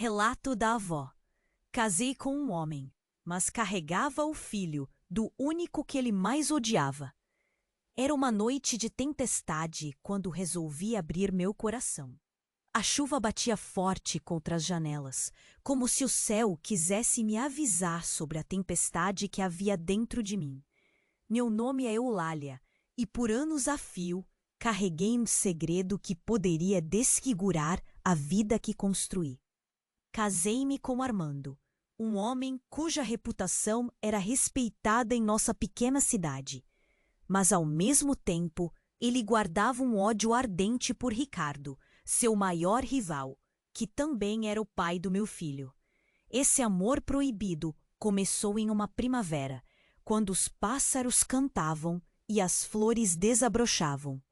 Relato da avó. Casei com um homem, mas carregava o filho do único que ele mais odiava. Era uma noite de tempestade quando resolvi abrir meu coração. A chuva batia forte contra as janelas, como se o céu quisesse me avisar sobre a tempestade que havia dentro de mim. Meu nome é Eulália, e por anos a fio carreguei um segredo que poderia desfigurar a vida que construí. Casei-me com Armando, um homem cuja reputação era respeitada em nossa pequena cidade. Mas, ao mesmo tempo, ele guardava um ódio ardente por Ricardo, seu maior rival, que também era o pai do meu filho. Esse amor proibido começou em uma primavera, quando os pássaros cantavam e as flores desabrochavam.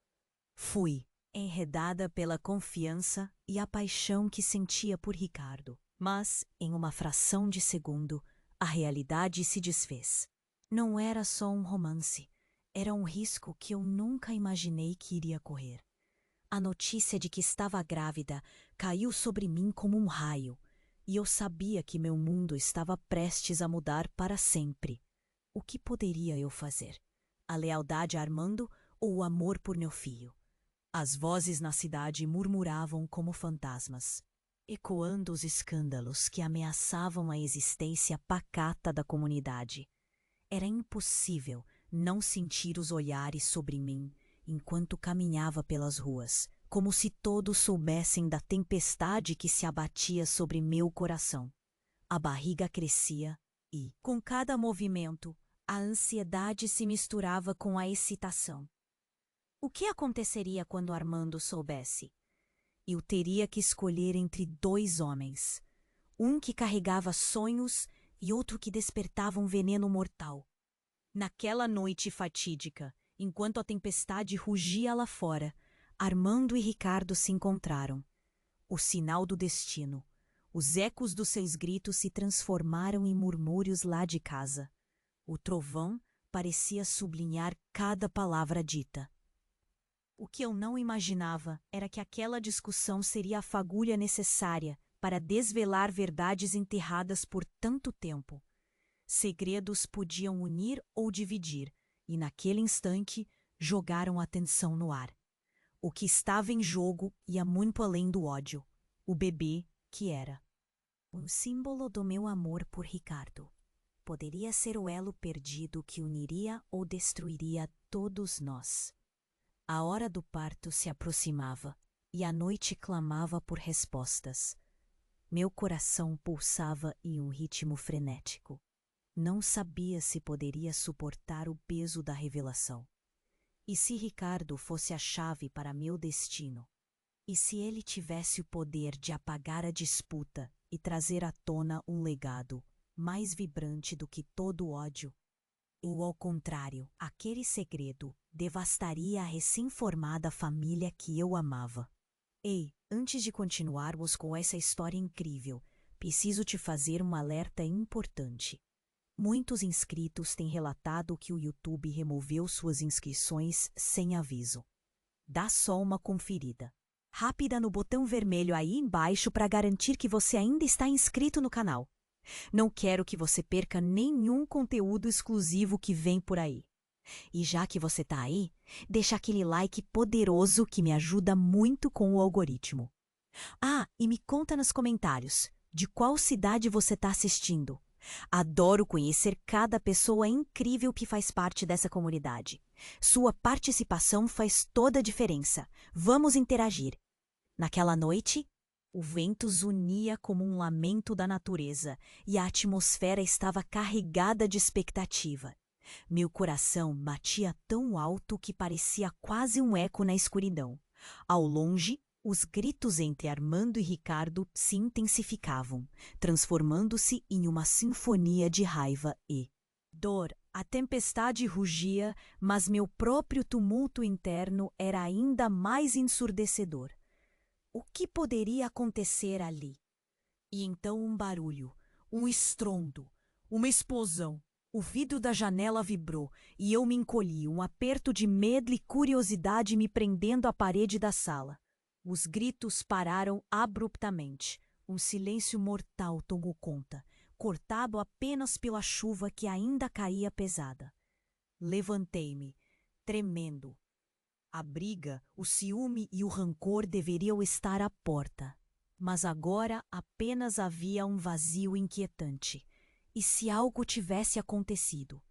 Fui enredada pela confiança e a paixão que sentia por Ricardo. Mas, em uma fração de segundo, a realidade se desfez. Não era só um romance. Era um risco que eu nunca imaginei que iria correr. A notícia de que estava grávida caiu sobre mim como um raio, e eu sabia que meu mundo estava prestes a mudar para sempre. O que poderia eu fazer? A lealdade a Armando ou o amor por meu filho? As vozes na cidade murmuravam como fantasmas, ecoando os escândalos que ameaçavam a existência pacata da comunidade. Era impossível não sentir os olhares sobre mim enquanto caminhava pelas ruas, como se todos soubessem da tempestade que se abatia sobre meu coração. A barriga crescia e, com cada movimento, a ansiedade se misturava com a excitação. O que aconteceria quando Armando soubesse? Eu teria que escolher entre dois homens, um que carregava sonhos e outro que despertava um veneno mortal. Naquela noite fatídica, enquanto a tempestade rugia lá fora, Armando e Ricardo se encontraram. O sinal do destino. Os ecos dos seus gritos se transformaram em murmúrios lá de casa. O trovão parecia sublinhar cada palavra dita. O que eu não imaginava era que aquela discussão seria a fagulha necessária para desvelar verdades enterradas por tanto tempo. Segredos podiam unir ou dividir, e naquele instante jogaram a tensão no ar. O que estava em jogo ia muito além do ódio. O bebê que era. Um símbolo do meu amor por Ricardo. Poderia ser o elo perdido que uniria ou destruiria todos nós. A hora do parto se aproximava, e a noite clamava por respostas. Meu coração pulsava em um ritmo frenético. Não sabia se poderia suportar o peso da revelação. E se Ricardo fosse a chave para meu destino? E se ele tivesse o poder de apagar a disputa e trazer à tona um legado mais vibrante do que todo o ódio? Ou, ao contrário, aquele segredo devastaria a recém-formada família que eu amava? Ei, antes de continuarmos com essa história incrível, preciso te fazer um alerta importante. Muitos inscritos têm relatado que o YouTube removeu suas inscrições sem aviso. Dá só uma conferida rápida no botão vermelho aí embaixo para garantir que você ainda está inscrito no canal. Não quero que você perca nenhum conteúdo exclusivo que vem por aí. E já que você está aí, deixa aquele like poderoso que me ajuda muito com o algoritmo. Ah, e me conta nos comentários de qual cidade você está assistindo. Adoro conhecer cada pessoa incrível que faz parte dessa comunidade. Sua participação faz toda a diferença. Vamos interagir. Naquela noite, o vento zunia como um lamento da natureza e a atmosfera estava carregada de expectativa. Meu coração batia tão alto que parecia quase um eco na escuridão. Ao longe, os gritos entre Armando e Ricardo se intensificavam, transformando-se em uma sinfonia de raiva e dor. A tempestade rugia, mas meu próprio tumulto interno era ainda mais ensurdecedor. O que poderia acontecer ali? E então um barulho, um estrondo, uma explosão. O vidro da janela vibrou e eu me encolhi, um aperto de medo e curiosidade me prendendo à parede da sala. Os gritos pararam abruptamente. Um silêncio mortal tomou conta, cortado apenas pela chuva que ainda caía pesada. Levantei-me, tremendo. A briga, o ciúme e o rancor deveriam estar à porta, mas agora apenas havia um vazio inquietante. E se algo tivesse acontecido?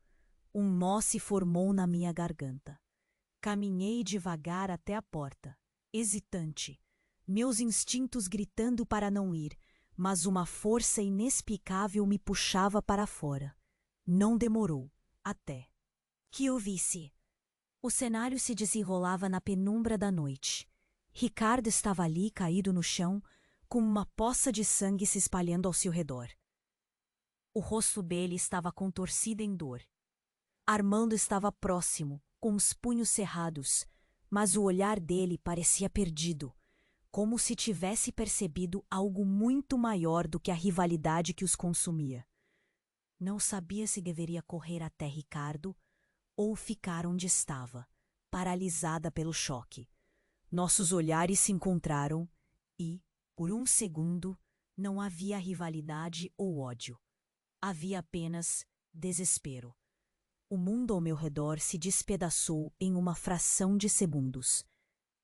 Um nó se formou na minha garganta. Caminhei devagar até a porta, hesitante, meus instintos gritando para não ir, mas uma força inexplicável me puxava para fora. Não demorou, até que eu visse. O cenário se desenrolava na penumbra da noite. Ricardo estava ali, caído no chão, com uma poça de sangue se espalhando ao seu redor. O rosto dele estava contorcido em dor. Armando estava próximo, com os punhos cerrados, mas o olhar dele parecia perdido, como se tivesse percebido algo muito maior do que a rivalidade que os consumia. Não sabia se deveria correr até Ricardo ou ficar onde estava, paralisada pelo choque. Nossos olhares se encontraram e, por um segundo, não havia rivalidade ou ódio. Havia apenas desespero. O mundo ao meu redor se despedaçou em uma fração de segundos.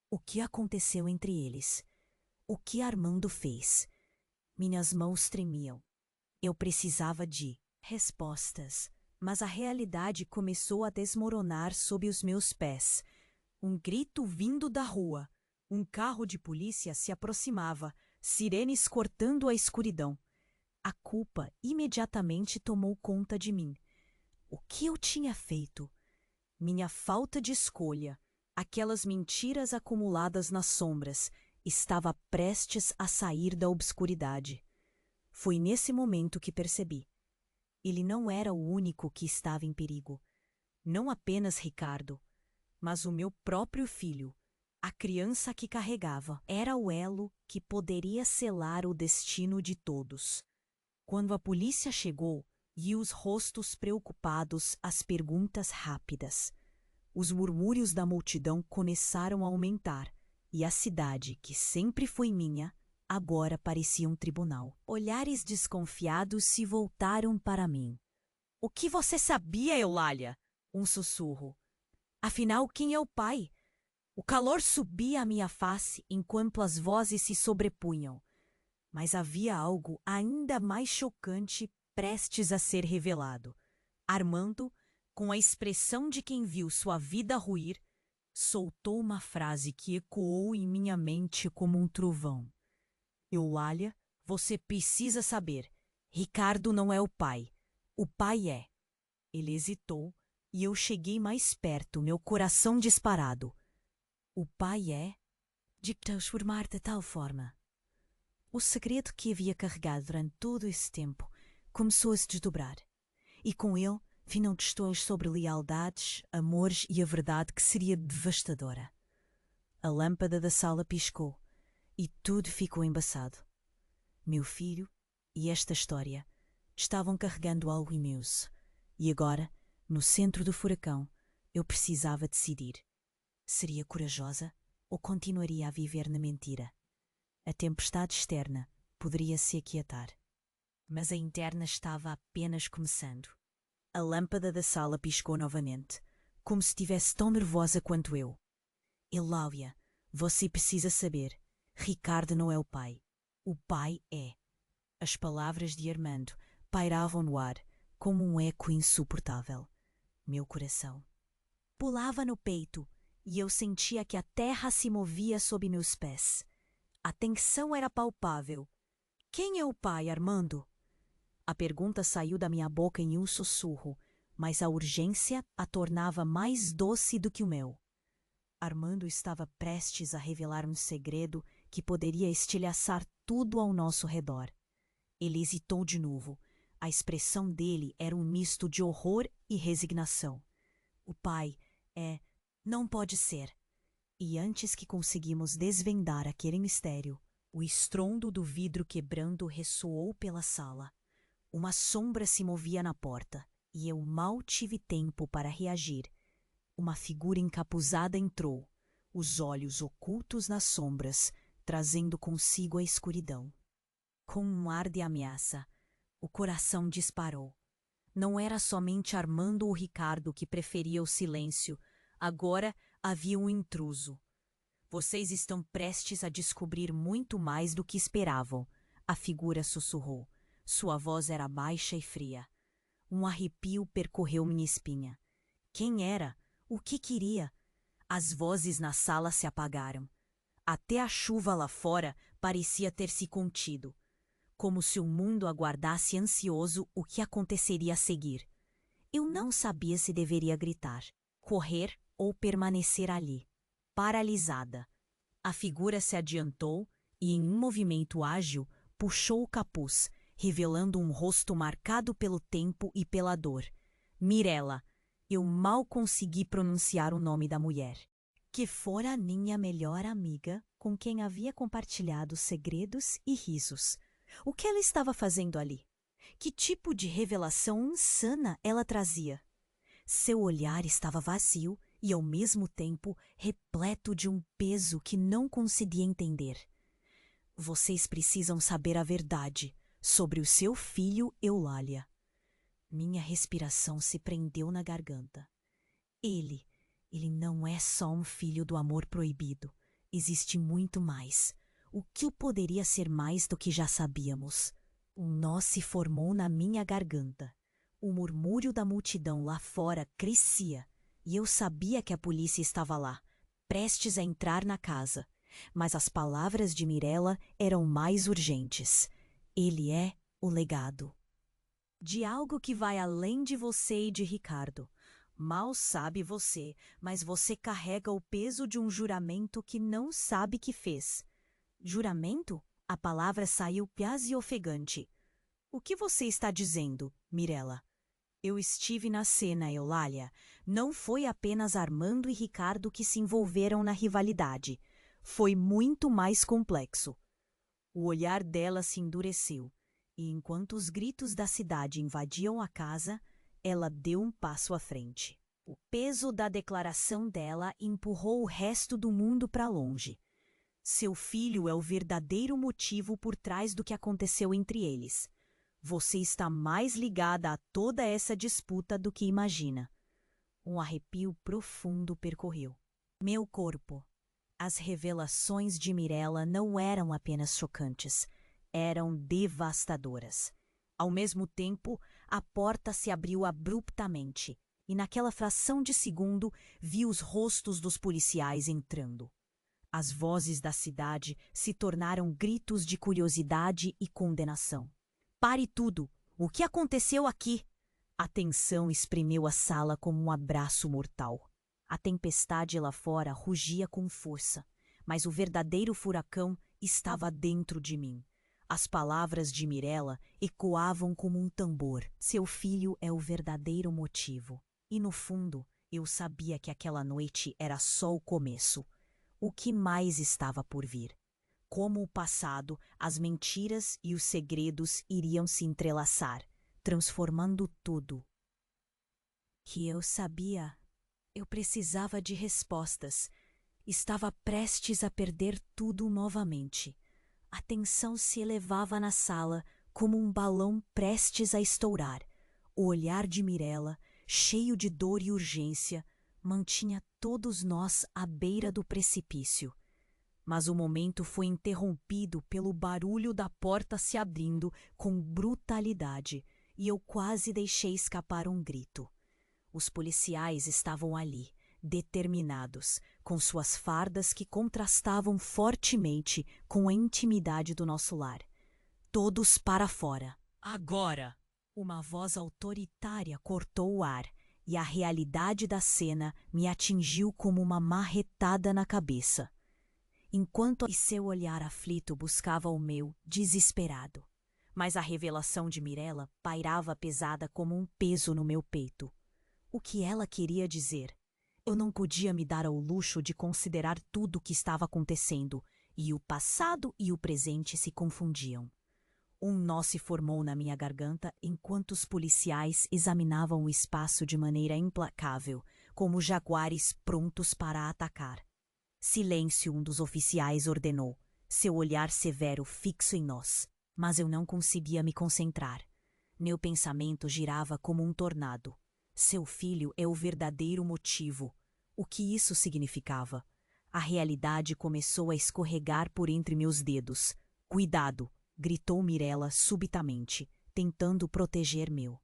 O que aconteceu entre eles? O que Armando fez? Minhas mãos tremiam. Eu precisava de respostas, mas a realidade começou a desmoronar sob os meus pés. Um grito vindo da rua. Um carro de polícia se aproximava, sirenes cortando a escuridão. A culpa imediatamente tomou conta de mim. O que eu tinha feito? Minha falta de escolha, aquelas mentiras acumuladas nas sombras, estava prestes a sair da obscuridade. Foi nesse momento que percebi. Ele não era o único que estava em perigo. Não apenas Ricardo, mas o meu próprio filho, a criança que carregava, era o elo que poderia selar o destino de todos. Quando a polícia chegou, vi os rostos preocupados, as perguntas rápidas. Os murmúrios da multidão começaram a aumentar, e a cidade, que sempre foi minha, agora parecia um tribunal. Olhares desconfiados se voltaram para mim. "O que você sabia, Eulália?" Um sussurro. "Afinal, quem é o pai?" O calor subia à minha face enquanto as vozes se sobrepunham. Mas havia algo ainda mais chocante prestes a ser revelado. Armando, com a expressão de quem viu sua vida ruir, soltou uma frase que ecoou em minha mente como um trovão. "Eulália, você precisa saber. Ricardo não é o pai. O pai é." Ele hesitou e eu cheguei mais perto, meu coração disparado. "O pai é?" De transformar de tal forma. O segredo que havia carregado durante todo esse tempo começou a se desdobrar. E com ele vinham questões sobre lealdades, amores e a verdade que seria devastadora. A lâmpada da sala piscou e tudo ficou embaçado. Meu filho e esta história estavam carregando algo imenso. E agora, no centro do furacão, eu precisava decidir. Seria corajosa ou continuaria a viver na mentira? A tempestade externa poderia se aquietar, mas a interna estava apenas começando. A lâmpada da sala piscou novamente, como se estivesse tão nervosa quanto eu. "Eulália, você precisa saber. Ricardo não é o pai. O pai é." As palavras de Armando pairavam no ar, como um eco insuportável. Meu coração pulava no peito e eu sentia que a terra se movia sob meus pés. A tensão era palpável. "Quem é o pai, Armando?" A pergunta saiu da minha boca em um sussurro, mas a urgência a tornava mais doce do que o mel. Armando estava prestes a revelar um segredo que poderia estilhaçar tudo ao nosso redor. Ele hesitou de novo. A expressão dele era um misto de horror e resignação. "O pai é... Não pode ser." E antes que conseguimos desvendar aquele mistério, o estrondo do vidro quebrando ressoou pela sala. Uma sombra se movia na porta, e eu mal tive tempo para reagir. Uma figura encapuzada entrou, os olhos ocultos nas sombras, trazendo consigo a escuridão. Com um ar de ameaça, o coração disparou. Não era somente Armando ou Ricardo que preferia o silêncio. Agora havia um intruso. Vocês estão prestes a descobrir muito mais do que esperavam, a figura sussurrou. Sua voz era baixa e fria. Um arrepio percorreu minha espinha. Quem era? O que queria? As vozes na sala se apagaram. Até a chuva lá fora parecia ter se contido, como se o mundo aguardasse ansioso o que aconteceria a seguir. Eu não sabia se deveria gritar, correr ou permanecer ali, paralisada. A figura se adiantou e, em um movimento ágil, puxou o capuz, revelando um rosto marcado pelo tempo e pela dor. Mirella. Eu mal consegui pronunciar o nome da mulher, que fora a minha melhor amiga, com quem havia compartilhado segredos e risos. O que ela estava fazendo ali? Que tipo de revelação insana ela trazia? Seu olhar estava vazio e, ao mesmo tempo, repleto de um peso que não conseguia entender. Vocês precisam saber a verdade sobre o seu filho Eulália. Minha respiração se prendeu na garganta. Ele não é só um filho do amor proibido. Existe muito mais. O que poderia ser mais do que já sabíamos? Um nó se formou na minha garganta. O murmúrio da multidão lá fora crescia, e eu sabia que a polícia estava lá, prestes a entrar na casa. Mas as palavras de Mirella eram mais urgentes. Ele é o legado de algo que vai além de você e de Ricardo. Mal sabe você, mas você carrega o peso de um juramento que não sabe que fez. Juramento? A palavra saiu quase ofegante. O que você está dizendo, Mirella? Eu estive na cena, Eulália. Não foi apenas Armando e Ricardo que se envolveram na rivalidade. Foi muito mais complexo. O olhar dela se endureceu, e enquanto os gritos da cidade invadiam a casa, ela deu um passo à frente. O peso da declaração dela empurrou o resto do mundo para longe. Seu filho é o verdadeiro motivo por trás do que aconteceu entre eles. Você está mais ligada a toda essa disputa do que imagina. Um arrepio profundo percorreu meu corpo. As revelações de Mirella não eram apenas chocantes, eram devastadoras. Ao mesmo tempo, a porta se abriu abruptamente, e naquela fração de segundo vi os rostos dos policiais entrando. As vozes da cidade se tornaram gritos de curiosidade e condenação. Pare tudo! O que aconteceu aqui? A tensão espremeu a sala como um abraço mortal. A tempestade lá fora rugia com força, mas o verdadeiro furacão estava dentro de mim. As palavras de Mirella ecoavam como um tambor. Seu filho é o verdadeiro motivo. E no fundo, eu sabia que aquela noite era só o começo. O que mais estava por vir? Como o passado, as mentiras e os segredos iriam se entrelaçar, transformando tudo. Que eu sabia. Eu precisava de respostas. Estava prestes a perder tudo novamente. A tensão se elevava na sala como um balão prestes a estourar. O olhar de Mirella, cheio de dor e urgência, mantinha todos nós à beira do precipício. Mas o momento foi interrompido pelo barulho da porta se abrindo com brutalidade, e eu quase deixei escapar um grito. Os policiais estavam ali, determinados, com suas fardas que contrastavam fortemente com a intimidade do nosso lar. Todos para fora. Agora! Uma voz autoritária cortou o ar, e a realidade da cena me atingiu como uma marretada na cabeça. Enquanto seu olhar aflito buscava o meu, desesperado. Mas a revelação de Mirella pairava pesada como um peso no meu peito. O que ela queria dizer? Eu não podia me dar ao luxo de considerar tudo o que estava acontecendo, e o passado e o presente se confundiam. Um nó se formou na minha garganta enquanto os policiais examinavam o espaço de maneira implacável, como jaguares prontos para atacar. Silêncio, um dos oficiais ordenou, seu olhar severo fixo em nós. Mas eu não conseguia me concentrar. Meu pensamento girava como um tornado. Seu filho é o verdadeiro motivo. O que isso significava? A realidade começou a escorregar por entre meus dedos. Cuidado! Gritou Mirella subitamente, tentando proteger meu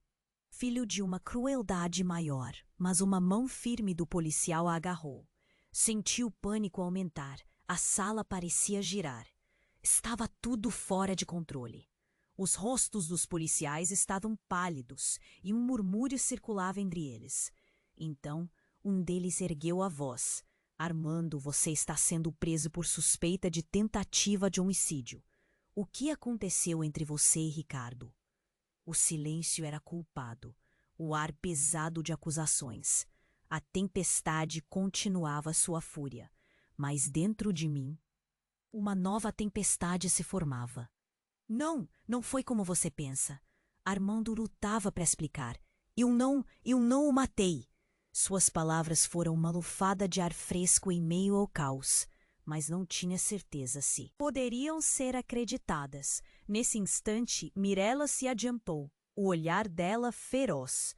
filho de uma crueldade maior, mas uma mão firme do policial a agarrou. Senti o pânico aumentar. A sala parecia girar. Estava tudo fora de controle. Os rostos dos policiais estavam pálidos e um murmúrio circulava entre eles. Então, um deles ergueu a voz. Armando, você está sendo preso por suspeita de tentativa de homicídio. O que aconteceu entre você e Ricardo? O silêncio era culpado, o ar pesado de acusações. A tempestade continuava sua fúria, mas dentro de mim, uma nova tempestade se formava. Não, não foi como você pensa. Armando lutava para explicar. Eu não o matei. Suas palavras foram uma lufada de ar fresco em meio ao caos, mas não tinha certeza se poderiam ser acreditadas. Nesse instante, Mirella se adiantou, o olhar dela feroz.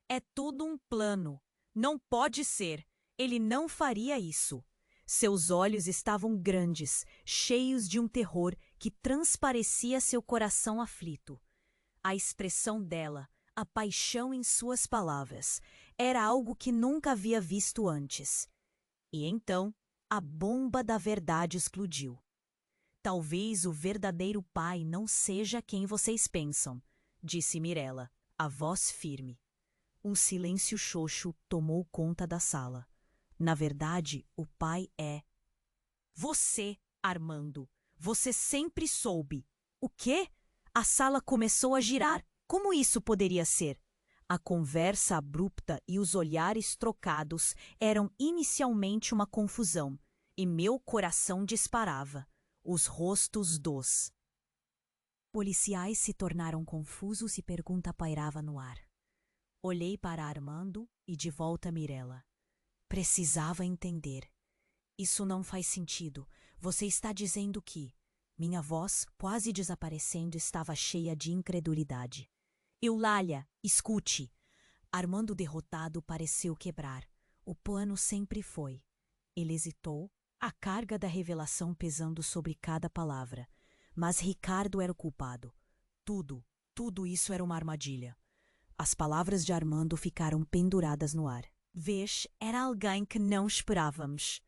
É tudo um plano. Não pode ser. Ele não faria isso. Seus olhos estavam grandes, cheios de um terror que transparecia seu coração aflito. A expressão dela, a paixão em suas palavras, era algo que nunca havia visto antes. E então, a bomba da verdade explodiu. Talvez o verdadeiro pai não seja quem vocês pensam, disse Mirella, a voz firme. Um silêncio xoxo tomou conta da sala. Na verdade, o pai é você, Armando. Você sempre soube. O quê? A sala começou a girar. Como isso poderia ser? A conversa abrupta e os olhares trocados eram inicialmente uma confusão, e meu coração disparava. Os rostos dos policiais se tornaram confusos e pergunta pairava no ar. Olhei para Armando e de volta Mirella. Precisava entender. Isso não faz sentido. Você está dizendo que... Minha voz, quase desaparecendo, estava cheia de incredulidade. Eulália, escute. Armando derrotado pareceu quebrar. O plano sempre foi. Ele hesitou, a carga da revelação pesando sobre cada palavra. Mas Ricardo era o culpado. Tudo isso era uma armadilha. As palavras de Armando ficaram penduradas no ar. Vês, era alguém que não esperávamos.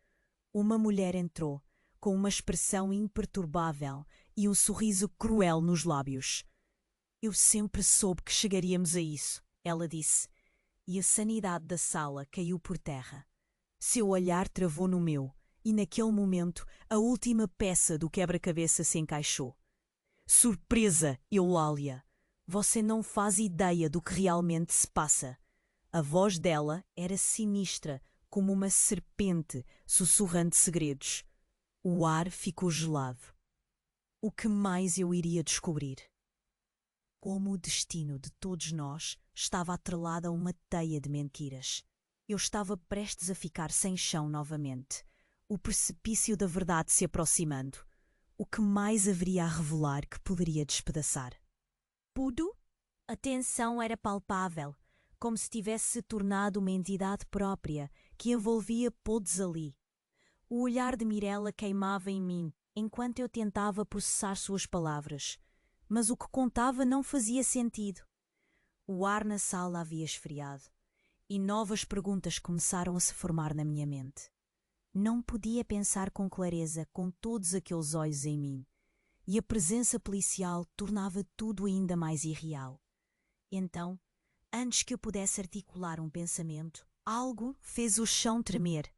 Uma mulher entrou, com uma expressão imperturbável e um sorriso cruel nos lábios. Eu sempre soube que chegaríamos a isso, ela disse, e a sanidade da sala caiu por terra. Seu olhar travou no meu, e naquele momento a última peça do quebra-cabeça se encaixou. Surpresa, Eulália! Você não faz ideia do que realmente se passa. A voz dela era sinistra, como uma serpente sussurrando segredos. O ar ficou gelado. O que mais eu iria descobrir? Como o destino de todos nós estava atrelado a uma teia de mentiras. Eu estava prestes a ficar sem chão novamente, o precipício da verdade se aproximando. O que mais haveria a revelar que poderia despedaçar? Tudo? A tensão era palpável, como se tivesse se tornado uma entidade própria que envolvia todos ali. O olhar de Mirella queimava em mim, enquanto eu tentava processar suas palavras, mas o que contava não fazia sentido. O ar na sala havia esfriado, e novas perguntas começaram a se formar na minha mente. Não podia pensar com clareza com todos aqueles olhos em mim, e a presença policial tornava tudo ainda mais irreal. Então, antes que eu pudesse articular um pensamento, algo fez o chão tremer.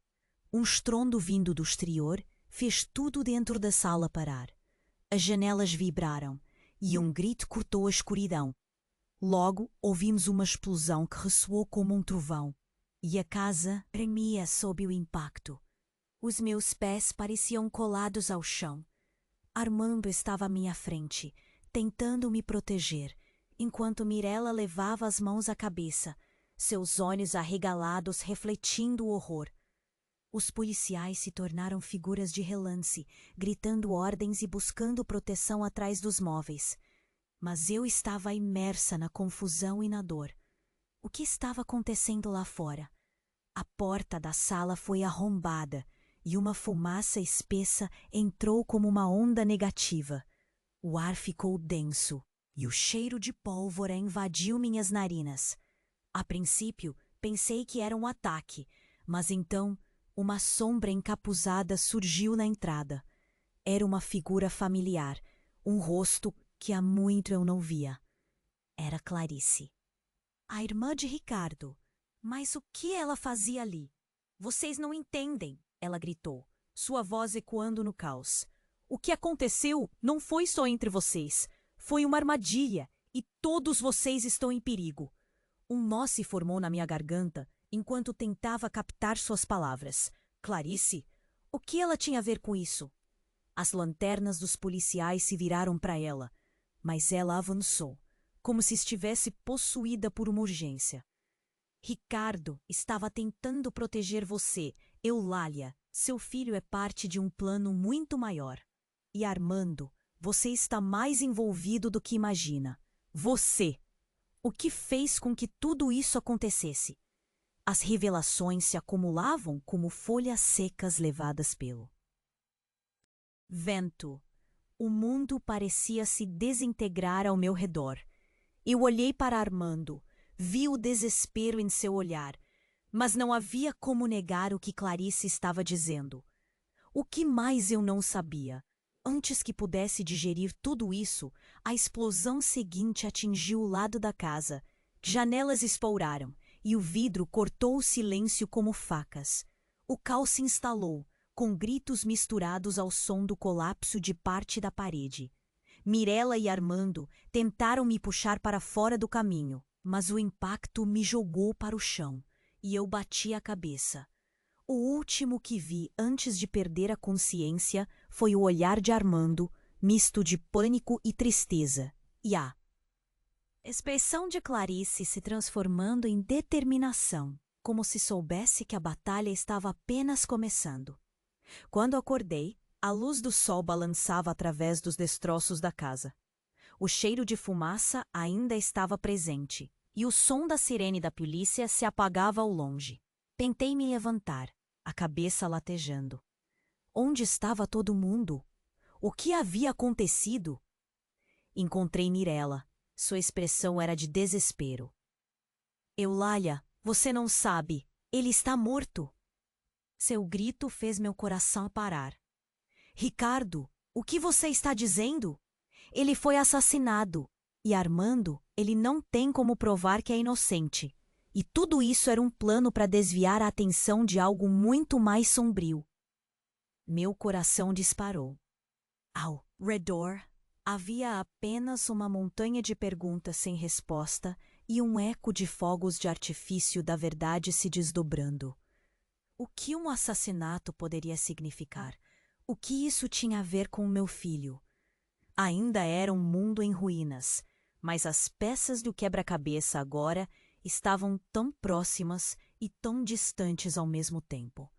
Um estrondo vindo do exterior fez tudo dentro da sala parar. As janelas vibraram e um grito cortou a escuridão. Logo, ouvimos uma explosão que ressoou como um trovão, e a casa tremia sob o impacto. Os meus pés pareciam colados ao chão. Armando estava à minha frente, tentando me proteger, enquanto Mirella levava as mãos à cabeça, seus olhos arregalados refletindo o horror. Os policiais se tornaram figuras de relance, gritando ordens e buscando proteção atrás dos móveis. Mas eu estava imersa na confusão e na dor. O que estava acontecendo lá fora? A porta da sala foi arrombada e uma fumaça espessa entrou como uma onda negativa. O ar ficou denso e o cheiro de pólvora invadiu minhas narinas. A princípio, pensei que era um ataque, mas então uma sombra encapuzada surgiu na entrada. Era uma figura familiar, um rosto que há muito eu não via. Era Clarice, a irmã de Ricardo. Mas o que ela fazia ali? Vocês não entendem, ela gritou, sua voz ecoando no caos. O que aconteceu não foi só entre vocês. Foi uma armadilha e todos vocês estão em perigo. Um nó se formou na minha garganta enquanto tentava captar suas palavras. Clarice? O que ela tinha a ver com isso? As lanternas dos policiais se viraram para ela, mas ela avançou, como se estivesse possuída por uma urgência. Ricardo estava tentando proteger você, Eulália. Seu filho é parte de um plano muito maior. E Armando, você está mais envolvido do que imagina. Você! O que fez com que tudo isso acontecesse? As revelações se acumulavam como folhas secas levadas pelo vento. O mundo parecia se desintegrar ao meu redor. Eu olhei para Armando, vi o desespero em seu olhar, mas não havia como negar o que Clarice estava dizendo. O que mais eu não sabia? Antes que pudesse digerir tudo isso, a explosão seguinte atingiu o lado da casa. Janelas estouraram e o vidro cortou o silêncio como facas. O caos se instalou, com gritos misturados ao som do colapso de parte da parede. Mirella e Armando tentaram me puxar para fora do caminho, mas o impacto me jogou para o chão e eu bati a cabeça. O último que vi antes de perder a consciência foi o olhar de Armando, misto de pânico e tristeza, e a expressão de Clarice se transformando em determinação, como se soubesse que a batalha estava apenas começando. Quando acordei, a luz do sol balançava através dos destroços da casa. O cheiro de fumaça ainda estava presente, e o som da sirene da polícia se apagava ao longe. Tentei me levantar, a cabeça latejando. Onde estava todo mundo? O que havia acontecido? Encontrei Mirella. Sua expressão era de desespero. Eulália, você não sabe. Ele está morto. Seu grito fez meu coração parar. Ricardo, o que você está dizendo? Ele foi assassinado. E Armando, ele não tem como provar que é inocente. E tudo isso era um plano para desviar a atenção de algo muito mais sombrio. Meu coração disparou. Ao redor, havia apenas uma montanha de perguntas sem resposta e um eco de fogos de artifício da verdade se desdobrando. O que um assassinato poderia significar? O que isso tinha a ver com meu filho? Ainda era um mundo em ruínas, mas as peças do quebra-cabeça agora estavam tão próximas e tão distantes ao mesmo tempo.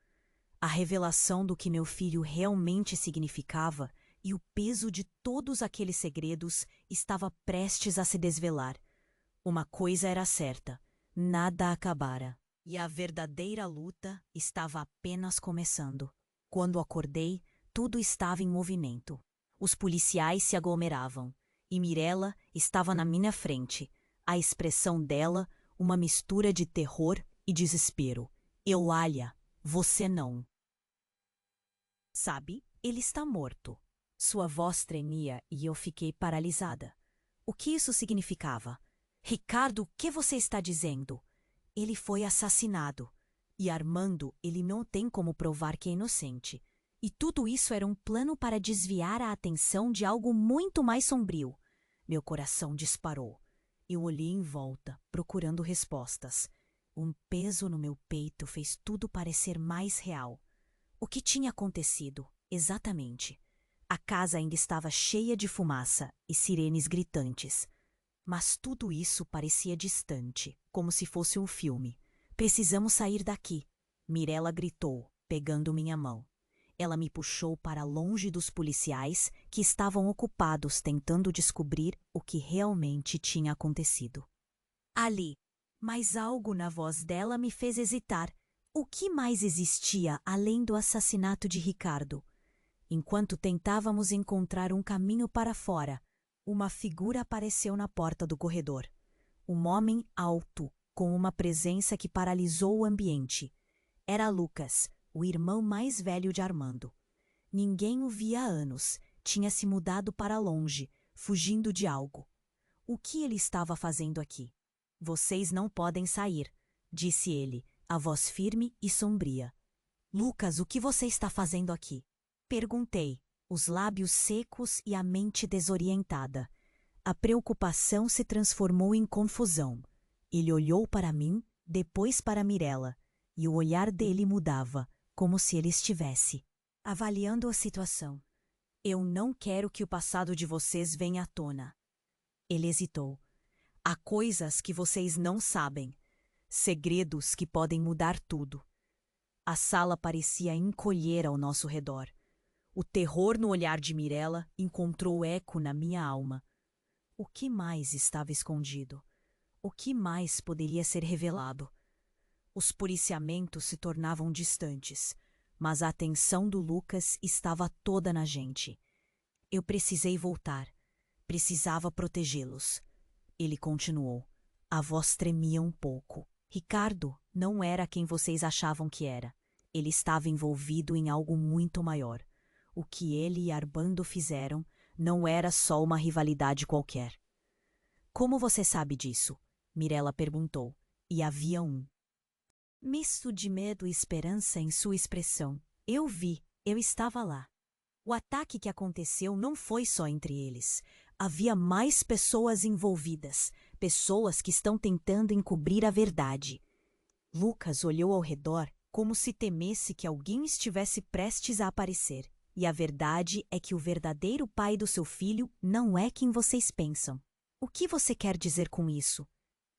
A revelação do que meu filho realmente significava e o peso de todos aqueles segredos estava prestes a se desvelar. Uma coisa era certa: nada acabara. E a verdadeira luta estava apenas começando. Quando acordei, tudo estava em movimento. Os policiais se aglomeravam, e Mirella estava na minha frente. A expressão dela, uma mistura de terror e desespero. Eulália, você não. Sabe, ele está morto. Sua voz tremia e eu fiquei paralisada. O que isso significava? Ricardo, o que você está dizendo? Ele foi assassinado. E Armando, ele não tem como provar que é inocente. E tudo isso era um plano para desviar a atenção de algo muito mais sombrio. Meu coração disparou. Eu olhei em volta, procurando respostas. Um peso no meu peito fez tudo parecer mais real. O que tinha acontecido, exatamente? A casa ainda estava cheia de fumaça e sirenes gritantes. Mas tudo isso parecia distante, como se fosse um filme. Precisamos sair daqui, Mirella gritou, pegando minha mão. Ela me puxou para longe dos policiais que estavam ocupados tentando descobrir o que realmente tinha acontecido. Ali, mas algo na voz dela me fez hesitar. O que mais existia além do assassinato de Ricardo? Enquanto tentávamos encontrar um caminho para fora, uma figura apareceu na porta do corredor. Um homem alto, com uma presença que paralisou o ambiente. Era Lucas, o irmão mais velho de Armando. Ninguém o via há anos, tinha se mudado para longe, fugindo de algo. O que ele estava fazendo aqui? Vocês não podem sair, disse ele, a voz firme e sombria. Lucas, o que você está fazendo aqui? Perguntei, os lábios secos e a mente desorientada. A preocupação se transformou em confusão. Ele olhou para mim, depois para Mirella, e o olhar dele mudava, como se ele estivesse avaliando a situação. Eu não quero que o passado de vocês venha à tona. Ele hesitou. Há coisas que vocês não sabem, segredos que podem mudar tudo. A sala parecia encolher ao nosso redor. O terror no olhar de Mirella encontrou eco na minha alma. O que mais estava escondido? O que mais poderia ser revelado? Os policiamentos se tornavam distantes, mas a atenção do Lucas estava toda na gente. Eu precisei voltar. Precisava protegê-los. Ele continuou. A voz tremia um pouco. Ricardo não era quem vocês achavam que era. Ele estava envolvido em algo muito maior. O que ele e Armando fizeram não era só uma rivalidade qualquer. Como você sabe disso? Mirella perguntou. E havia um misto de medo e esperança em sua expressão. Eu vi, eu estava lá. O ataque que aconteceu não foi só entre eles. Havia mais pessoas envolvidas, pessoas que estão tentando encobrir a verdade. Lucas olhou ao redor como se temesse que alguém estivesse prestes a aparecer. E a verdade é que o verdadeiro pai do seu filho não é quem vocês pensam. O que você quer dizer com isso?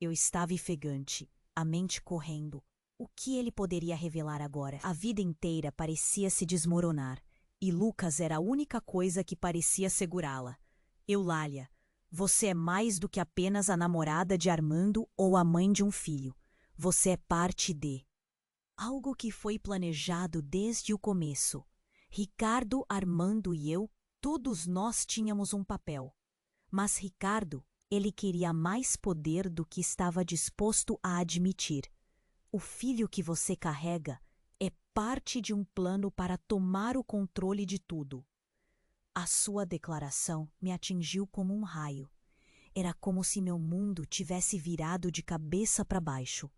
Eu estava ofegante, a mente correndo. O que ele poderia revelar agora? A vida inteira parecia se desmoronar, e Lucas era a única coisa que parecia segurá-la. Eulália, você é mais do que apenas a namorada de Armando ou a mãe de um filho. Você é parte de algo que foi planejado desde o começo. Ricardo, Armando e eu, todos nós tínhamos um papel. Mas Ricardo, ele queria mais poder do que estava disposto a admitir. O filho que você carrega é parte de um plano para tomar o controle de tudo. A sua declaração me atingiu como um raio. Era como se meu mundo tivesse virado de cabeça para baixo.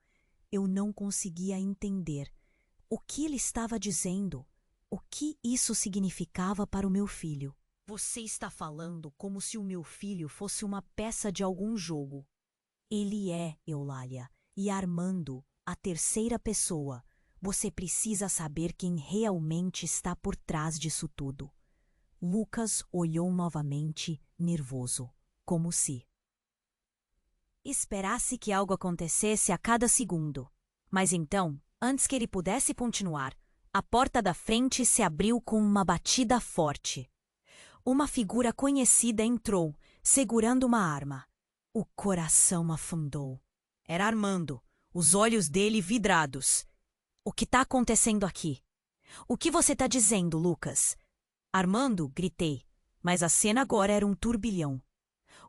Eu não conseguia entender o que ele estava dizendo, o que isso significava para o meu filho. Você está falando como se o meu filho fosse uma peça de algum jogo. Ele é, Eulália, e Armando, a terceira pessoa. Você precisa saber quem realmente está por trás disso tudo. Lucas olhou novamente, nervoso, como se esperasse que algo acontecesse a cada segundo. Mas então, antes que ele pudesse continuar, a porta da frente se abriu com uma batida forte. Uma figura conhecida entrou, segurando uma arma. O coração afundou. Era Armando, os olhos dele vidrados. O que está acontecendo aqui? O que você está dizendo, Lucas? Armando, gritei, mas a cena agora era um turbilhão.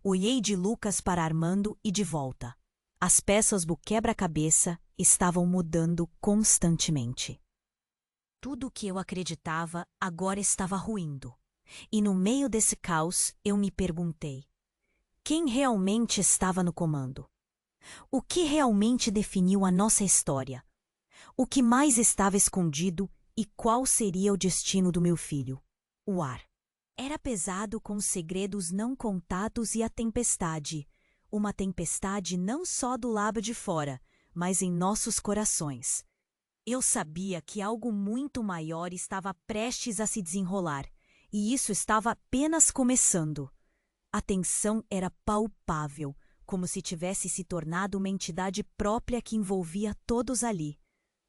Olhei de Lucas para Armando e de volta. As peças do quebra-cabeça estavam mudando constantemente. Tudo o que eu acreditava agora estava ruindo. E no meio desse caos, eu me perguntei: quem realmente estava no comando? O que realmente definiu a nossa história? O que mais estava escondido e qual seria o destino do meu filho? O ar era pesado com segredos não contados e a tempestade. Uma tempestade não só do lado de fora, mas em nossos corações. Eu sabia que algo muito maior estava prestes a se desenrolar, e isso estava apenas começando. A tensão era palpável, como se tivesse se tornado uma entidade própria que envolvia todos ali.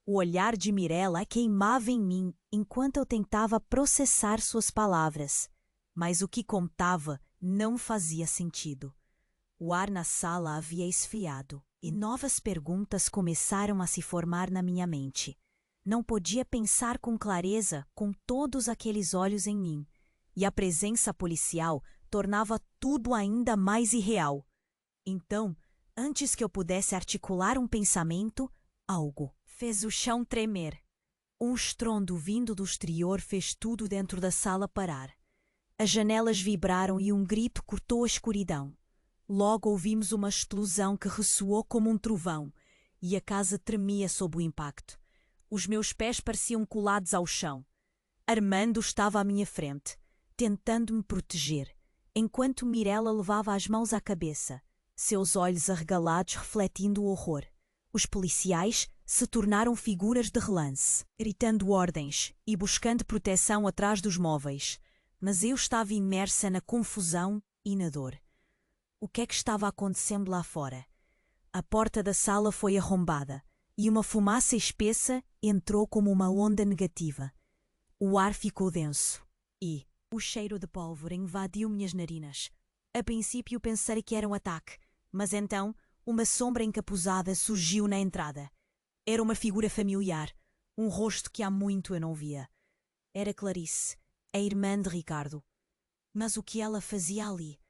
O olhar de Mirella queimava em mim enquanto eu tentava processar suas palavras, mas o que contava não fazia sentido. O ar na sala havia esfriado e novas perguntas começaram a se formar na minha mente. Não podia pensar com clareza com todos aqueles olhos em mim, e a presença policial tornava tudo ainda mais irreal. Então, antes que eu pudesse articular um pensamento, algo fez o chão tremer. Um estrondo vindo do exterior fez tudo dentro da sala parar. As janelas vibraram e um grito cortou a escuridão. Logo ouvimos uma explosão que ressoou como um trovão, e a casa tremia sob o impacto. Os meus pés pareciam colados ao chão. Armando estava à minha frente, tentando me proteger, enquanto Mirella levava as mãos à cabeça, seus olhos arregalados refletindo o horror. Os policiais se tornaram figuras de relance, gritando ordens e buscando proteção atrás dos móveis, mas eu estava imersa na confusão e na dor. O que é que estava acontecendo lá fora? A porta da sala foi arrombada e uma fumaça espessa entrou como uma onda negativa. O ar ficou denso e o cheiro de pólvora invadiu minhas narinas. A princípio pensei que era um ataque, mas então uma sombra encapuzada surgiu na entrada. Era uma figura familiar, um rosto que há muito eu não via. Era Clarice, a irmã de Ricardo. Mas o que ela fazia ali?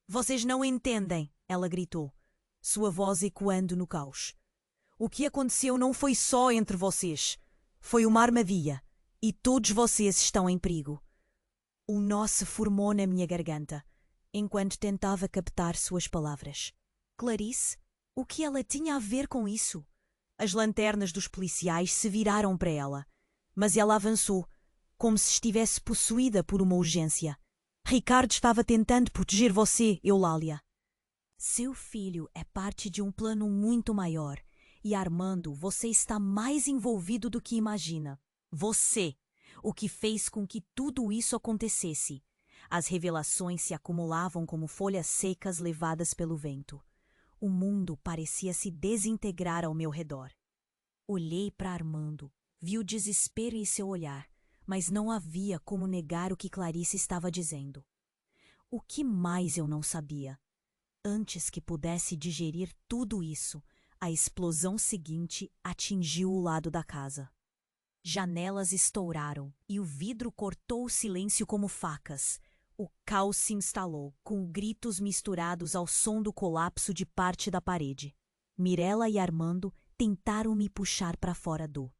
Vocês não entendem, ela gritou, sua voz ecoando no caos. O que aconteceu não foi só entre vocês. Foi uma armadilha, e todos vocês estão em perigo. Um nó se formou na minha garganta, enquanto tentava captar suas palavras. Clarice? O que ela tinha a ver com isso? As lanternas dos policiais se viraram para ela, mas ela avançou, como se estivesse possuída por uma urgência. Ricardo estava tentando proteger você, Eulália. Seu filho é parte de um plano muito maior, e Armando, você está mais envolvido do que imagina. Você, o que fez com que tudo isso acontecesse. As revelações se acumulavam como folhas secas levadas pelo vento. O mundo parecia se desintegrar ao meu redor. Olhei para Armando, vi o desespero em seu olhar, mas não havia como negar o que Clarice estava dizendo. O que mais eu não sabia? Antes que pudesse digerir tudo isso, a explosão seguinte atingiu o lado da casa. Janelas estouraram e o vidro cortou o silêncio como facas. O caos se instalou, com gritos misturados ao som do colapso de parte da parede. Mirella e Armando tentaram me puxar para fora do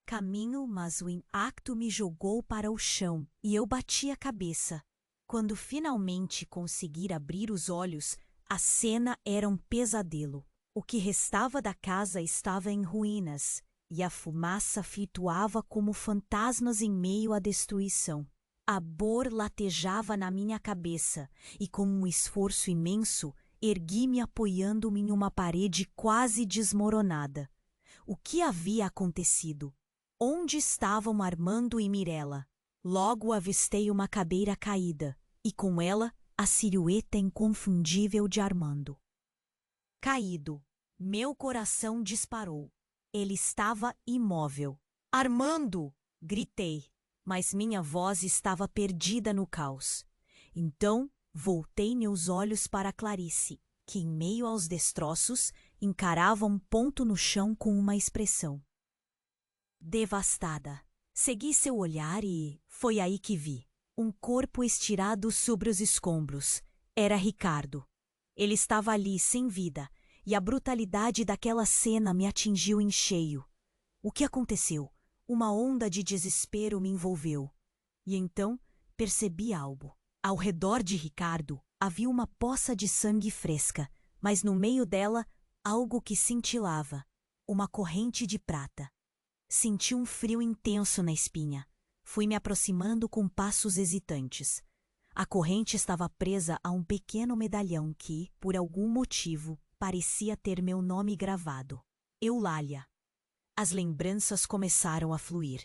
caminho, mas o impacto me jogou para o chão e eu bati a cabeça. Quando finalmente consegui abrir os olhos, a cena era um pesadelo. O que restava da casa estava em ruínas e a fumaça flutuava como fantasmas em meio à destruição. A dor latejava na minha cabeça e, com um esforço imenso, ergui-me apoiando-me em uma parede quase desmoronada. O que havia acontecido? Onde estavam Armando e Mirella? Logo avistei uma cadeira caída e, com ela, a silhueta inconfundível de Armando. Caído, meu coração disparou. Ele estava imóvel. Armando! Gritei, mas minha voz estava perdida no caos. Então, voltei meus olhos para Clarice, que, em meio aos destroços, encarava um ponto no chão com uma expressão devastada. Segui seu olhar e foi aí que vi um corpo estirado sobre os escombros. Era Ricardo. Ele estava ali, sem vida, e a brutalidade daquela cena me atingiu em cheio. O que aconteceu? Uma onda de desespero me envolveu. E então percebi algo. Ao redor de Ricardo havia uma poça de sangue fresca, mas no meio dela algo que cintilava. Uma corrente de prata. Senti um frio intenso na espinha. Fui me aproximando com passos hesitantes. A corrente estava presa a um pequeno medalhão que, por algum motivo, parecia ter meu nome gravado. Eulália. As lembranças começaram a fluir.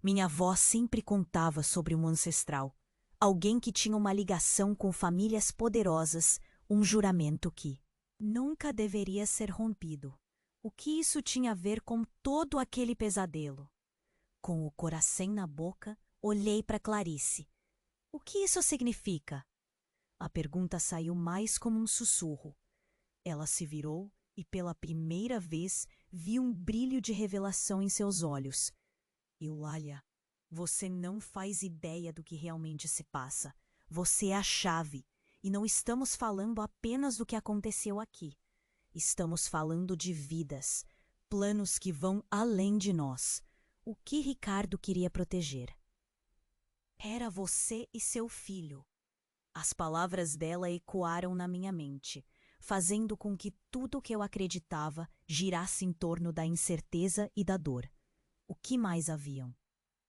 Minha avó sempre contava sobre um ancestral. Alguém que tinha uma ligação com famílias poderosas, um juramento que nunca deveria ser rompido. O que isso tinha a ver com todo aquele pesadelo? Com o coração na boca, olhei para Clarice. O que isso significa? A pergunta saiu mais como um sussurro. Ela se virou e pela primeira vez vi um brilho de revelação em seus olhos. Eulália, você não faz ideia do que realmente se passa. Você é a chave. E não estamos falando apenas do que aconteceu aqui. Estamos falando de vidas, planos que vão além de nós. O que Ricardo queria proteger? Era você e seu filho. As palavras dela ecoaram na minha mente, fazendo com que tudo o que eu acreditava girasse em torno da incerteza e da dor. O que mais haviam?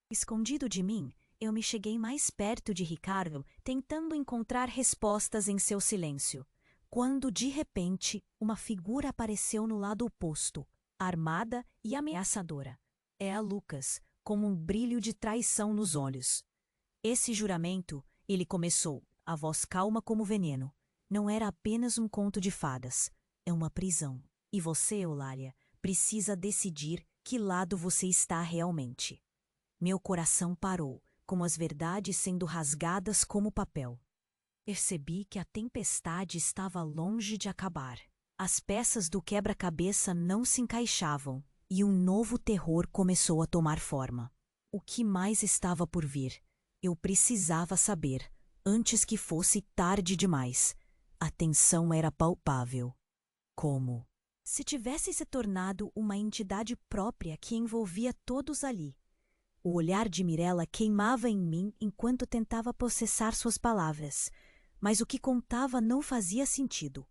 Escondido de mim, eu me cheguei mais perto de Ricardo, tentando encontrar respostas em seu silêncio. Quando, de repente, uma figura apareceu no lado oposto, armada e ameaçadora. É a Lucas, com um brilho de traição nos olhos. Esse juramento, ele começou, a voz calma como veneno. Não era apenas um conto de fadas. É uma prisão. E você, Eulália, precisa decidir que lado você está realmente. Meu coração parou, como as verdades sendo rasgadas como papel. Percebi que a tempestade estava longe de acabar. As peças do quebra-cabeça não se encaixavam, e um novo terror começou a tomar forma. O que mais estava por vir? Eu precisava saber, antes que fosse tarde demais. A tensão era palpável. Como? Se tivesse se tornado uma entidade própria que envolvia todos ali. O olhar de Mirella queimava em mim enquanto tentava processar suas palavras, mas o que contava não fazia sentido.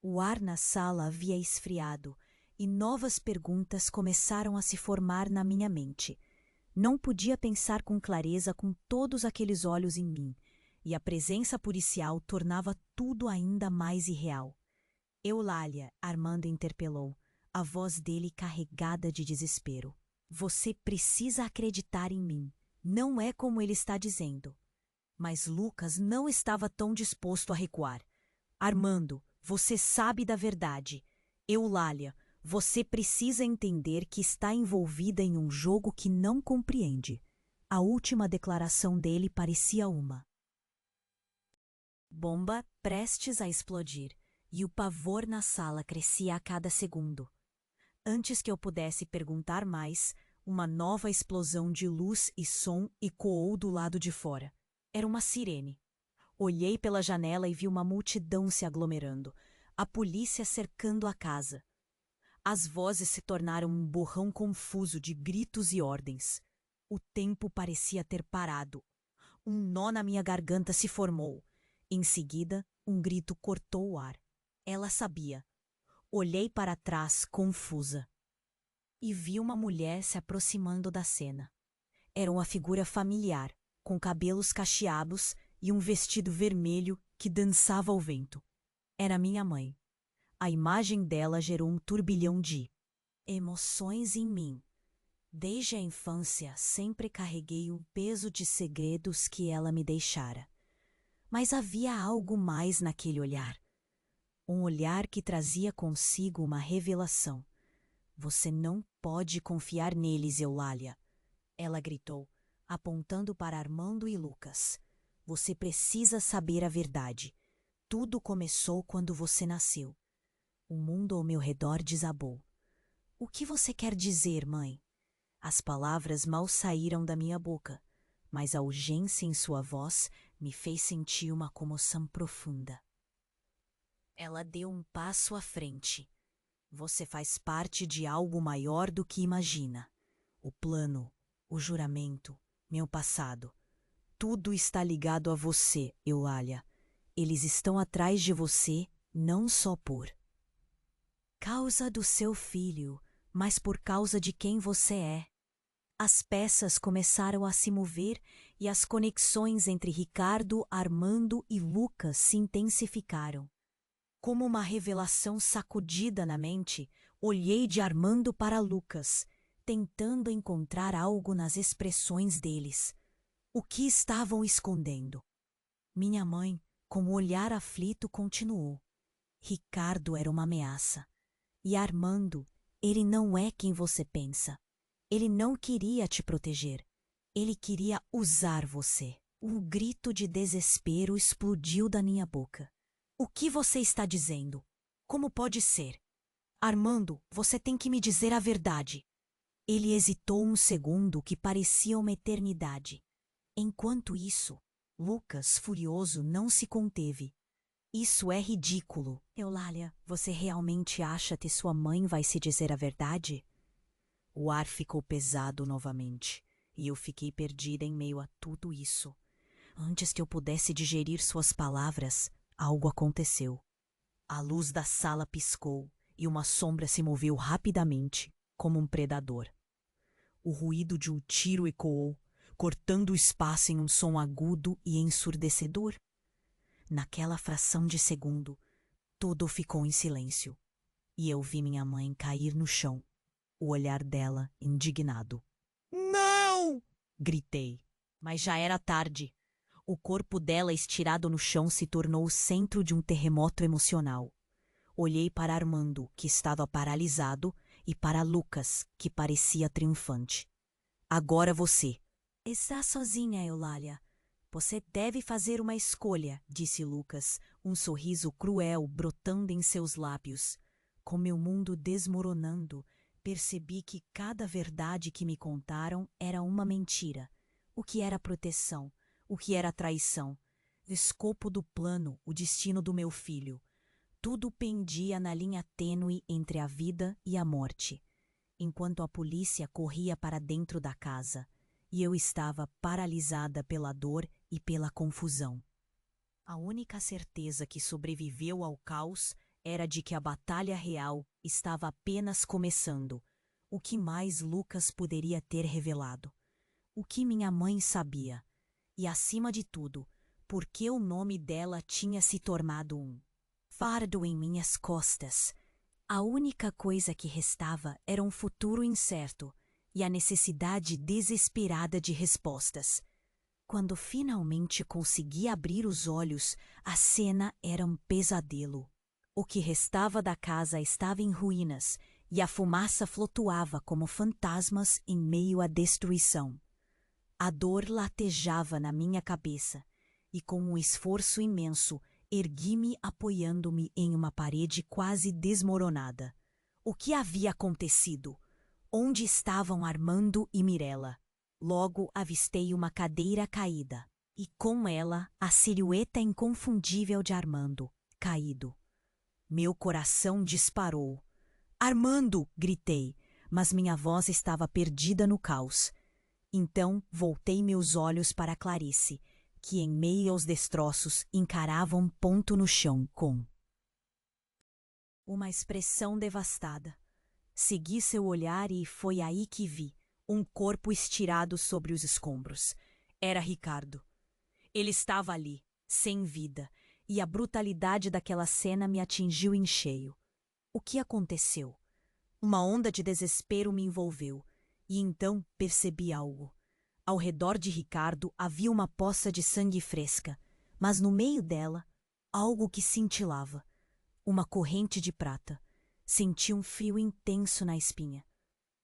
O ar na sala havia esfriado e novas perguntas começaram a se formar na minha mente. Não podia pensar com clareza com todos aqueles olhos em mim, e a presença policial tornava tudo ainda mais irreal. Eulália, Armando interpelou, a voz dele carregada de desespero. Você precisa acreditar em mim. Não é como ele está dizendo. Mas Lucas não estava tão disposto a recuar. Armando, você sabe da verdade. Eulália, você precisa entender que está envolvida em um jogo que não compreende. A última declaração dele parecia uma bomba prestes a explodir, e o pavor na sala crescia a cada segundo. Antes que eu pudesse perguntar mais, uma nova explosão de luz e som ecoou do lado de fora. Era uma sirene. Olhei pela janela e vi uma multidão se aglomerando, a polícia cercando a casa. As vozes se tornaram um borrão confuso de gritos e ordens. O tempo parecia ter parado. Um nó na minha garganta se formou. Em seguida, um grito cortou o ar. Ela sabia. Olhei para trás, confusa. E vi uma mulher se aproximando da cena. Era uma figura familiar, com cabelos cacheados e um vestido vermelho que dançava ao vento. Era minha mãe. A imagem dela gerou um turbilhão de emoções em mim. Desde a infância, sempre carreguei um peso de segredos que ela me deixara. Mas havia algo mais naquele olhar. Um olhar que trazia consigo uma revelação. Você não pode confiar neles, Eulália. Ela gritou, apontando para Armando e Lucas. Você precisa saber a verdade. Tudo começou quando você nasceu. O mundo ao meu redor desabou. O que você quer dizer, mãe? As palavras mal saíram da minha boca, mas a urgência em sua voz me fez sentir uma comoção profunda. Ela deu um passo à frente. Você faz parte de algo maior do que imagina. O plano, o juramento, meu passado. Tudo está ligado a você, Eulália. Eles estão atrás de você, não só por causa do seu filho, mas por causa de quem você é. As peças começaram a se mover e as conexões entre Ricardo, Armando e Lucas se intensificaram. Como uma revelação sacudida na mente, olhei de Armando para Lucas, tentando encontrar algo nas expressões deles. O que estavam escondendo? Minha mãe, com o olhar aflito, continuou. Ricardo era uma ameaça. E Armando, Ele não é quem você pensa. Ele não queria te proteger. Ele queria usar você. Um grito de desespero explodiu da minha boca. O que você está dizendo? Como pode ser? Armando, você tem que me dizer a verdade. Ele hesitou um segundo que parecia uma eternidade. Enquanto isso, Lucas, furioso, não se conteve. Isso é ridículo. Eulália, você realmente acha que sua mãe vai se dizer a verdade? O ar ficou pesado novamente, e eu fiquei perdida em meio a tudo isso. Antes que eu pudesse digerir suas palavras, algo aconteceu. A luz da sala piscou e uma sombra se moveu rapidamente, como um predador. O ruído de um tiro ecoou, cortando o espaço em um som agudo e ensurdecedor. Naquela fração de segundo, tudo ficou em silêncio, e eu vi minha mãe cair no chão, o olhar dela indignado. "Não!" gritei, mas já era tarde. O corpo dela estirado no chão se tornou o centro de um terremoto emocional. Olhei para Armando, que estava paralisado, e para Lucas, que parecia triunfante. "Agora você." "Está sozinha, Eulália. Você deve fazer uma escolha", disse Lucas, um sorriso cruel brotando em seus lábios. Com meu mundo desmoronando, percebi que cada verdade que me contaram era uma mentira. O que era proteção? O que era traição? O escopo do plano, o destino do meu filho. Tudo pendia na linha tênue entre a vida e a morte, enquanto a polícia corria para dentro da casa, e eu estava paralisada pela dor e pela confusão. A única certeza que sobreviveu ao caos era de que a batalha real estava apenas começando. O que mais Lucas poderia ter revelado? O que minha mãe sabia? E, acima de tudo, por que o nome dela tinha se tornado um fardo em minhas costas? A única coisa que restava era um futuro incerto e a necessidade desesperada de respostas. Quando finalmente consegui abrir os olhos, a cena era um pesadelo. O que restava da casa estava em ruínas e a fumaça flutuava como fantasmas em meio à destruição. A dor latejava na minha cabeça e, com um esforço imenso, ergui-me apoiando-me em uma parede quase desmoronada. O que havia acontecido? Onde estavam Armando e Mirella? Logo avistei uma cadeira caída, e com ela a silhueta inconfundível de Armando, caído. Meu coração disparou. "Armando!" gritei, mas minha voz estava perdida no caos. Então voltei meus olhos para Clarice, que em meio aos destroços encarava um ponto no chão com uma expressão devastada. Segui seu olhar e foi aí que vi um corpo estirado sobre os escombros. Era Ricardo. Ele estava ali, sem vida, e a brutalidade daquela cena me atingiu em cheio. O que aconteceu? Uma onda de desespero me envolveu, e então percebi algo. Ao redor de Ricardo havia uma poça de sangue fresca, mas no meio dela, algo que cintilava. Uma corrente de prata. Senti um frio intenso na espinha.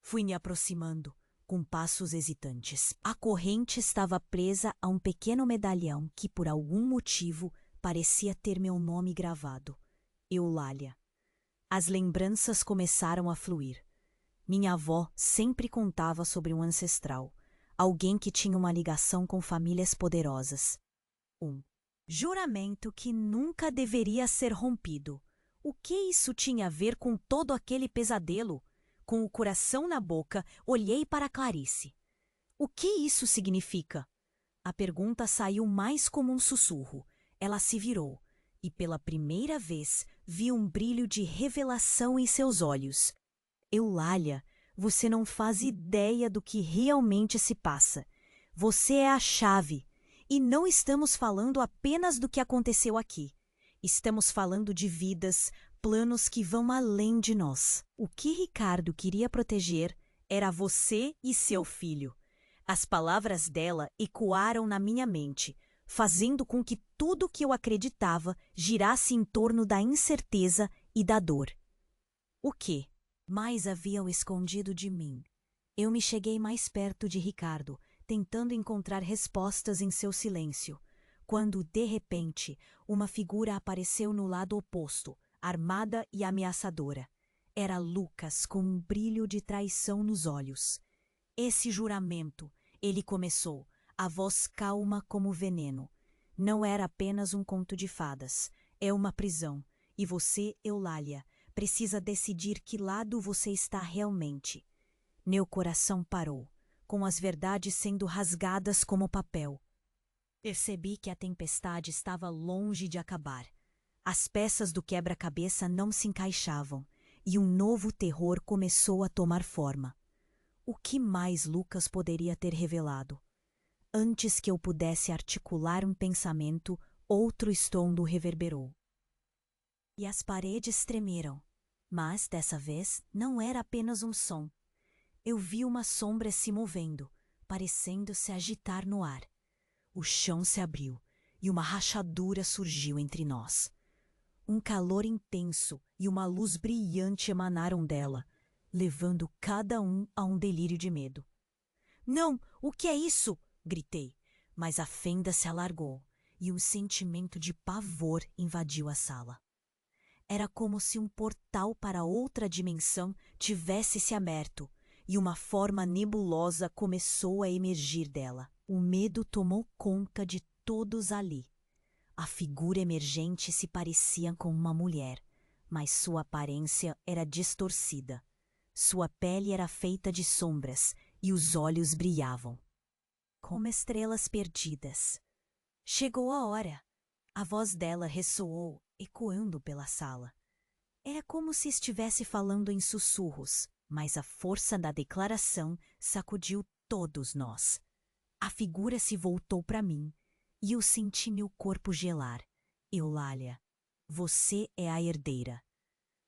Fui me aproximando, com passos hesitantes. A corrente estava presa a um pequeno medalhão que, por algum motivo, parecia ter meu nome gravado. Eulália. As lembranças começaram a fluir. Minha avó sempre contava sobre um ancestral, alguém que tinha uma ligação com famílias poderosas. Um juramento que nunca deveria ser rompido. O que isso tinha a ver com todo aquele pesadelo? Com o coração na boca, olhei para Clarice. O que isso significa? A pergunta saiu mais como um sussurro. Ela se virou, e pela primeira vez vi um brilho de revelação em seus olhos. Eulália, você não faz ideia do que realmente se passa. Você é a chave. E não estamos falando apenas do que aconteceu aqui. Estamos falando de vidas, planos que vão além de nós. O que Ricardo queria proteger era você e seu filho. As palavras dela ecoaram na minha mente, fazendo com que tudo o que eu acreditava girasse em torno da incerteza e da dor. O quê? mais haviam escondido de mim. Eu me cheguei mais perto de Ricardo, tentando encontrar respostas em seu silêncio, quando, de repente, uma figura apareceu no lado oposto, armada e ameaçadora. Era Lucas com um brilho de traição nos olhos. Esse juramento, ele começou, a voz calma como veneno. Não era apenas um conto de fadas, é uma prisão, e você, Eulália, precisa decidir que lado você está realmente. Meu coração parou, com as verdades sendo rasgadas como papel. Percebi que a tempestade estava longe de acabar. As peças do quebra-cabeça não se encaixavam, e um novo terror começou a tomar forma. O que mais Lucas poderia ter revelado? Antes que eu pudesse articular um pensamento, outro estrondo reverberou. E as paredes tremeram. Mas, dessa vez, não era apenas um som. Eu vi uma sombra se movendo, parecendo se agitar no ar. O chão se abriu e uma rachadura surgiu entre nós. Um calor intenso e uma luz brilhante emanaram dela, levando cada um a um delírio de medo. Não, o que é isso? Gritei, mas a fenda se alargou e um sentimento de pavor invadiu a sala. Era como se um portal para outra dimensão tivesse se aberto e uma forma nebulosa começou a emergir dela. O medo tomou conta de todos ali. A figura emergente se parecia com uma mulher, mas sua aparência era distorcida. Sua pele era feita de sombras e os olhos brilhavam como estrelas perdidas. Chegou a hora. A voz dela ressoou, ecoando pela sala. Era como se estivesse falando em sussurros, mas a força da declaração sacudiu todos nós. A figura se voltou para mim e eu senti meu corpo gelar. Eulália, você é a herdeira.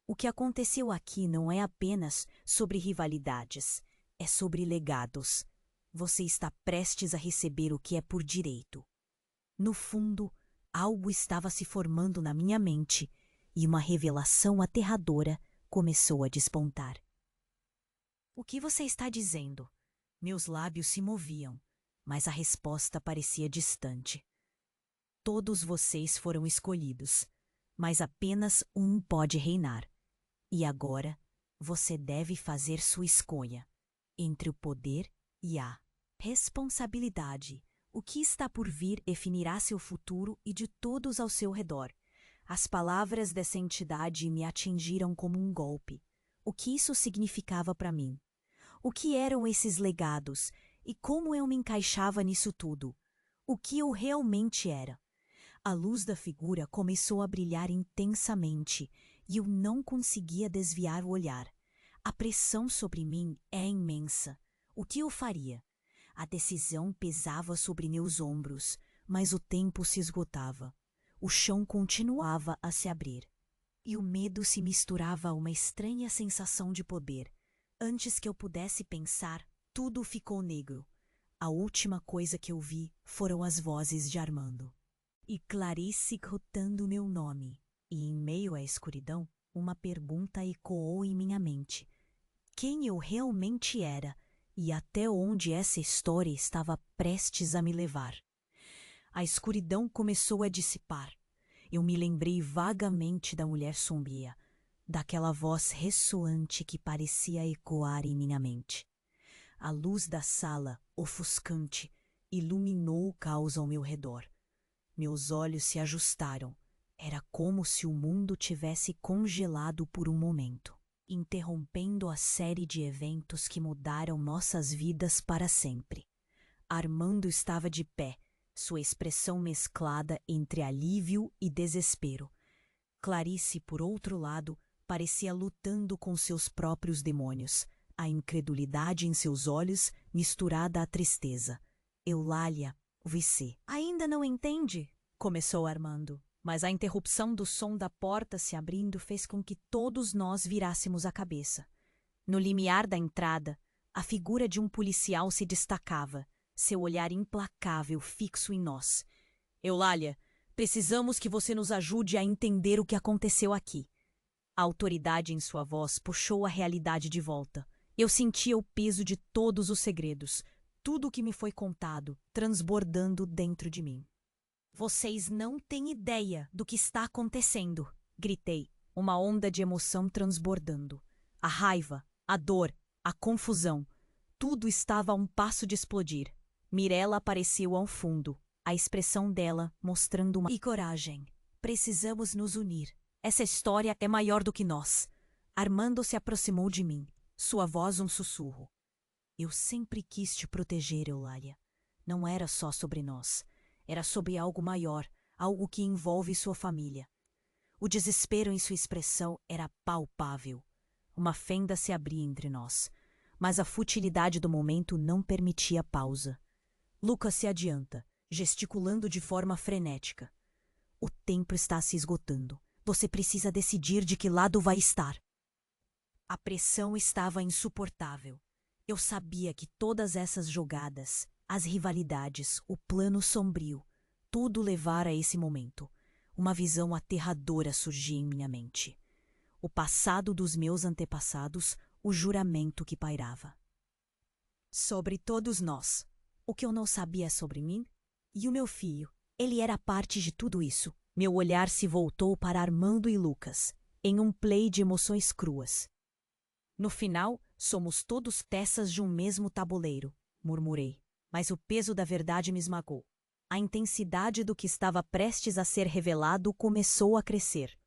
O que aconteceu aqui não é apenas sobre rivalidades, é sobre legados. Você está prestes a receber o que é por direito. No fundo, algo estava se formando na minha mente e uma revelação aterradora começou a despontar. O que você está dizendo? Meus lábios se moviam, mas a resposta parecia distante. Todos vocês foram escolhidos, mas apenas um pode reinar. E agora, você deve fazer sua escolha entre o poder e a responsabilidade. O que está por vir definirá seu futuro e de todos ao seu redor. As palavras dessa entidade me atingiram como um golpe. O que isso significava para mim? O que eram esses legados e como eu me encaixava nisso tudo? O que eu realmente era? A luz da figura começou a brilhar intensamente e eu não conseguia desviar o olhar. A pressão sobre mim é imensa. O que eu faria? A decisão pesava sobre meus ombros, mas o tempo se esgotava. O chão continuava a se abrir. E o medo se misturava a uma estranha sensação de poder. Antes que eu pudesse pensar, tudo ficou negro. A última coisa que eu vi foram as vozes de Armando e Clarice rotando meu nome. E em meio à escuridão, uma pergunta ecoou em minha mente. Quem eu realmente era e até onde essa história estava prestes a me levar? A escuridão começou a dissipar. Eu me lembrei vagamente da mulher sombria, daquela voz ressoante que parecia ecoar em minha mente. A luz da sala, ofuscante, iluminou o caos ao meu redor. Meus olhos se ajustaram. Era como se o mundo tivesse congelado por um momento, interrompendo a série de eventos que mudaram nossas vidas para sempre. Armando estava de pé, sua expressão mesclada entre alívio e desespero. Clarice, por outro lado, parecia lutando com seus próprios demônios, a incredulidade em seus olhos misturada à tristeza. Eulália, você ainda não entende? Começou Armando, mas a interrupção do som da porta se abrindo fez com que todos nós virássemos a cabeça. No limiar da entrada, a figura de um policial se destacava, seu olhar implacável fixo em nós. Eulália, precisamos que você nos ajude a entender o que aconteceu aqui. A autoridade em sua voz puxou a realidade de volta. Eu sentia o peso de todos os segredos, tudo o que me foi contado, transbordando dentro de mim. Vocês não têm ideia do que está acontecendo, gritei, uma onda de emoção transbordando. A raiva, a dor, a confusão, tudo estava a um passo de explodir. Mirella apareceu ao fundo, a expressão dela mostrando uma coragem. Precisamos nos unir. Essa história é maior do que nós. Armando se aproximou de mim, sua voz um sussurro. Eu sempre quis te proteger, Eulália. Não era só sobre nós. Era sobre algo maior, algo que envolve sua família. O desespero em sua expressão era palpável. Uma fenda se abria entre nós, mas a futilidade do momento não permitia pausa. Lucas se adianta, gesticulando de forma frenética. O tempo está se esgotando. Você precisa decidir de que lado vai estar. A pressão estava insuportável. Eu sabia que todas essas jogadas, as rivalidades, o plano sombrio, tudo levara a esse momento. Uma visão aterradora surgia em minha mente. O passado dos meus antepassados, o juramento que pairava. Sobre todos nós. O que eu não sabia sobre mim? E o meu filho? Ele era parte de tudo isso. Meu olhar se voltou para Armando e Lucas, em um play de emoções cruas. No final, somos todos peças de um mesmo tabuleiro, murmurei, mas o peso da verdade me esmagou. A intensidade do que estava prestes a ser revelado começou a crescer.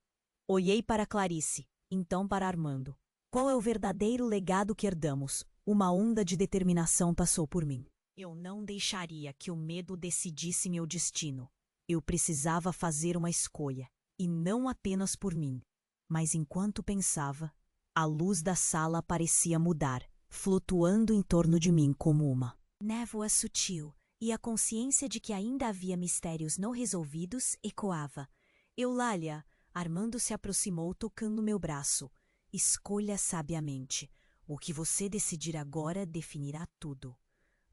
Olhei para Clarice, então para Armando. Qual é o verdadeiro legado que herdamos? Uma onda de determinação passou por mim. Eu não deixaria que o medo decidisse meu destino. Eu precisava fazer uma escolha, e não apenas por mim. Mas enquanto pensava, a luz da sala parecia mudar, flutuando em torno de mim como uma névoa sutil, e a consciência de que ainda havia mistérios não resolvidos ecoava. Eulália, Armando se aproximou tocando meu braço. Escolha sabiamente. O que você decidir agora definirá tudo.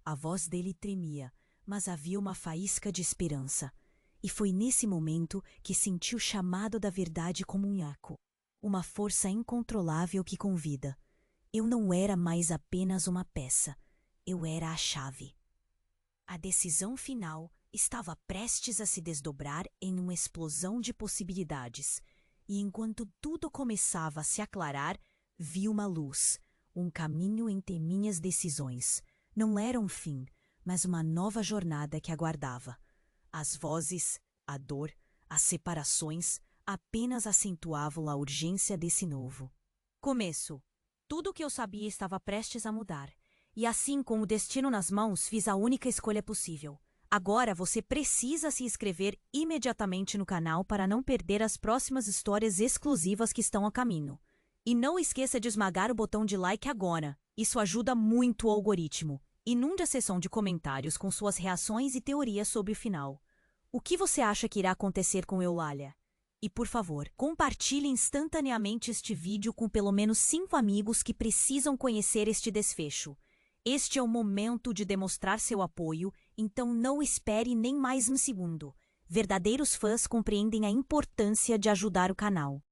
A voz dele tremia, mas havia uma faísca de esperança. E foi nesse momento que senti o chamado da verdade como um eco. Uma força incontrolável que convida. Eu não era mais apenas uma peça. Eu era a chave. A decisão final estava prestes a se desdobrar em uma explosão de possibilidades. E enquanto tudo começava a se aclarar, vi uma luz, um caminho entre minhas decisões. Não era um fim, mas uma nova jornada que aguardava. As vozes, a dor, as separações apenas acentuavam a urgência desse novo começo. Tudo o que eu sabia estava prestes a mudar. E assim, com o destino nas mãos, fiz a única escolha possível. Agora você precisa se inscrever imediatamente no canal para não perder as próximas histórias exclusivas que estão a caminho. E não esqueça de esmagar o botão de like agora. Isso ajuda muito o algoritmo. Inunde a seção de comentários com suas reações e teorias sobre o final. O que você acha que irá acontecer com Eulália? E, por favor, compartilhe instantaneamente este vídeo com pelo menos 5 amigos que precisam conhecer este desfecho. Este é o momento de demonstrar seu apoio, então não espere nem mais um segundo. Verdadeiros fãs compreendem a importância de ajudar o canal.